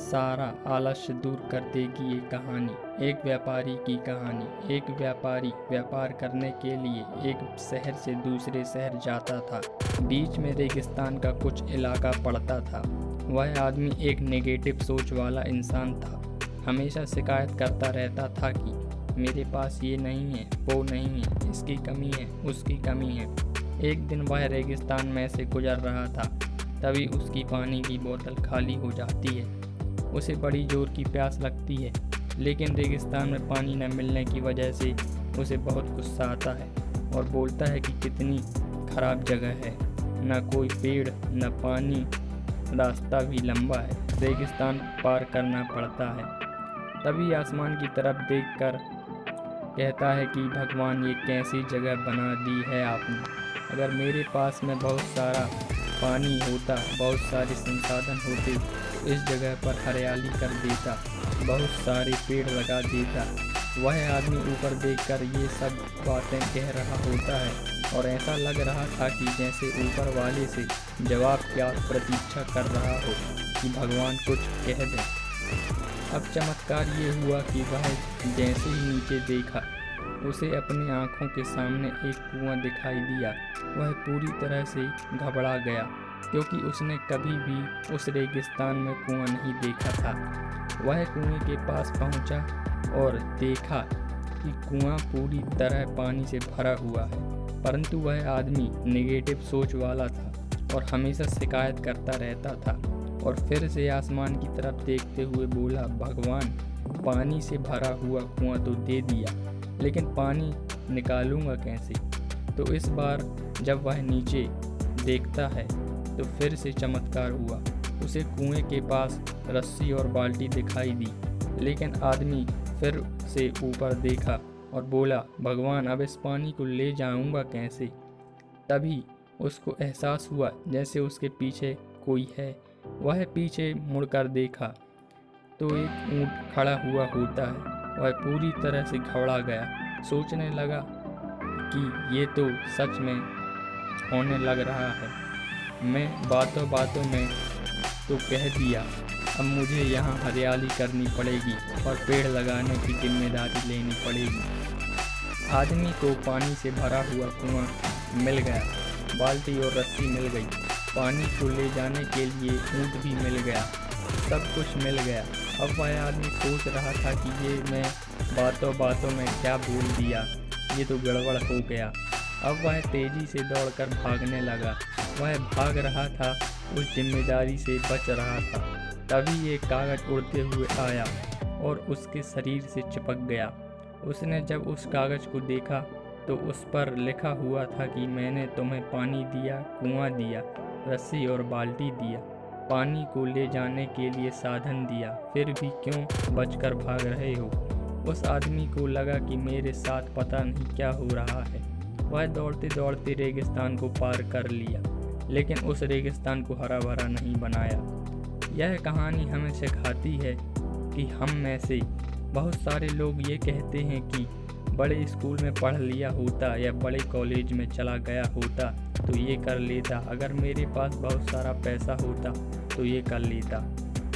सारा आलस्य दूर कर देगी ये कहानी। एक व्यापारी की कहानी। एक व्यापारी व्यापार करने के लिए एक शहर से दूसरे शहर जाता था। बीच में रेगिस्तान का कुछ इलाका पड़ता था। वह आदमी एक नेगेटिव सोच वाला इंसान था। हमेशा शिकायत करता रहता था कि मेरे पास ये नहीं है, वो नहीं है, इसकी कमी है, उसकी कमी है। एक दिन वह रेगिस्तान में से गुजर रहा था, तभी उसकी पानी की बोतल खाली हो जाती है। उसे बड़ी जोर की प्यास लगती है, लेकिन रेगिस्तान में पानी न मिलने की वजह से उसे बहुत गुस्सा आता है और बोलता है कि कितनी खराब जगह है, न कोई पेड़ न पानी, रास्ता भी लंबा है, रेगिस्तान पार करना पड़ता है। तभी आसमान की तरफ देखकर कहता है कि भगवान, ये कैसी जगह बना दी है आपने। अगर मेरे पास में बहुत सारा पानी होता, बहुत सारे संसाधन होते, तो इस जगह पर हरियाली कर देता, बहुत सारे पेड़ लगा देता। वह आदमी ऊपर देखकर ये सब बातें कह रहा होता है और ऐसा लग रहा था कि जैसे ऊपर वाले से जवाब क्या प्रतीक्षा कर रहा हो कि भगवान कुछ कह दें। अब चमत्कार ये हुआ कि वह जैसे ही नीचे देखा, उसे अपनी आंखों के सामने एक कुआं दिखाई दिया। वह पूरी तरह से घबरा गया, क्योंकि उसने कभी भी उस रेगिस्तान में कुआं नहीं देखा था। वह कुएं के पास पहुंचा और देखा कि कुआं पूरी तरह पानी से भरा हुआ है, परंतु वह आदमी नेगेटिव सोच वाला था और हमेशा शिकायत करता रहता था। और फिर से आसमान की तरफ देखते हुए बोला, भगवान, पानी से भरा हुआ कुआं तो दे दिया, लेकिन पानी निकालूंगा कैसे। तो इस बार जब वह नीचे देखता है तो फिर से चमत्कार हुआ। उसे कुएं के पास रस्सी और बाल्टी दिखाई दी, लेकिन आदमी फिर से ऊपर देखा और बोला, भगवान, अब इस पानी को ले जाऊंगा कैसे। तभी उसको एहसास हुआ जैसे उसके पीछे कोई है। वह पीछे मुड़कर देखा तो एक ऊंट खड़ा हुआ होता है। वह पूरी तरह से घबरा गया, सोचने लगा कि ये तो सच में होने लग रहा है। मैं बातों बातों में तो कह दिया, अब मुझे यहाँ हरियाली करनी पड़ेगी और पेड़ लगाने की जिम्मेदारी लेनी पड़ेगी। आदमी को पानी से भरा हुआ कुआं मिल गया, बाल्टी और रस्सी मिल गई, पानी को ले जाने के लिए ऊंट भी मिल गया, सब कुछ मिल गया। अब वह आदमी सोच रहा था कि ये मैं बातों बातों में क्या बोल दिया, ये तो गड़बड़ हो गया। अब वह तेजी से दौड़कर भागने लगा। वह भाग रहा था, उस जिम्मेदारी से बच रहा था। तभी एक कागज उड़ते हुए आया और उसके शरीर से चिपक गया। उसने जब उस कागज को देखा तो उस पर लिखा हुआ था कि मैंने तुम्हें पानी दिया, कुआं दिया, रस्सी और बाल्टी दिया, पानी को ले जाने के लिए साधन दिया, फिर भी क्यों बचकर भाग रहे हो। उस आदमी को लगा कि मेरे साथ पता नहीं क्या हो रहा है। वह दौड़ते दौड़ते रेगिस्तान को पार कर लिया, लेकिन उस रेगिस्तान को हरा भरा नहीं बनाया। यह कहानी हमें सिखाती है कि हम में से बहुत सारे लोग ये कहते हैं कि बड़े स्कूल में पढ़ लिया होता या बड़े कॉलेज में चला गया होता तो ये कर लेता, अगर मेरे पास बहुत सारा पैसा होता तो ये कर लेता,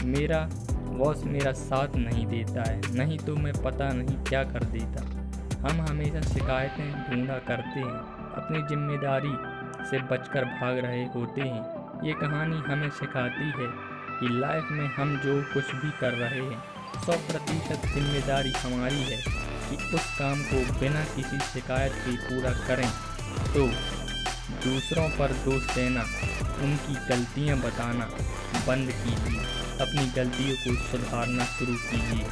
मेरा बॉस मेरा साथ नहीं देता है, नहीं तो मैं पता नहीं क्या कर देता। हम हमेशा शिकायतें ढूंढा करते हैं, अपनी जिम्मेदारी से बचकर भाग रहे होते हैं। ये कहानी हमें सिखाती है कि लाइफ में हम जो कुछ भी कर रहे हैं 100% जिम्मेदारी हमारी है कि उस काम को बिना किसी शिकायत के पूरा करें। तो दूसरों पर दोष देना, उनकी गलतियां बताना बंद कीजिए, अपनी गलतियों को सुधारना शुरू कीजिए।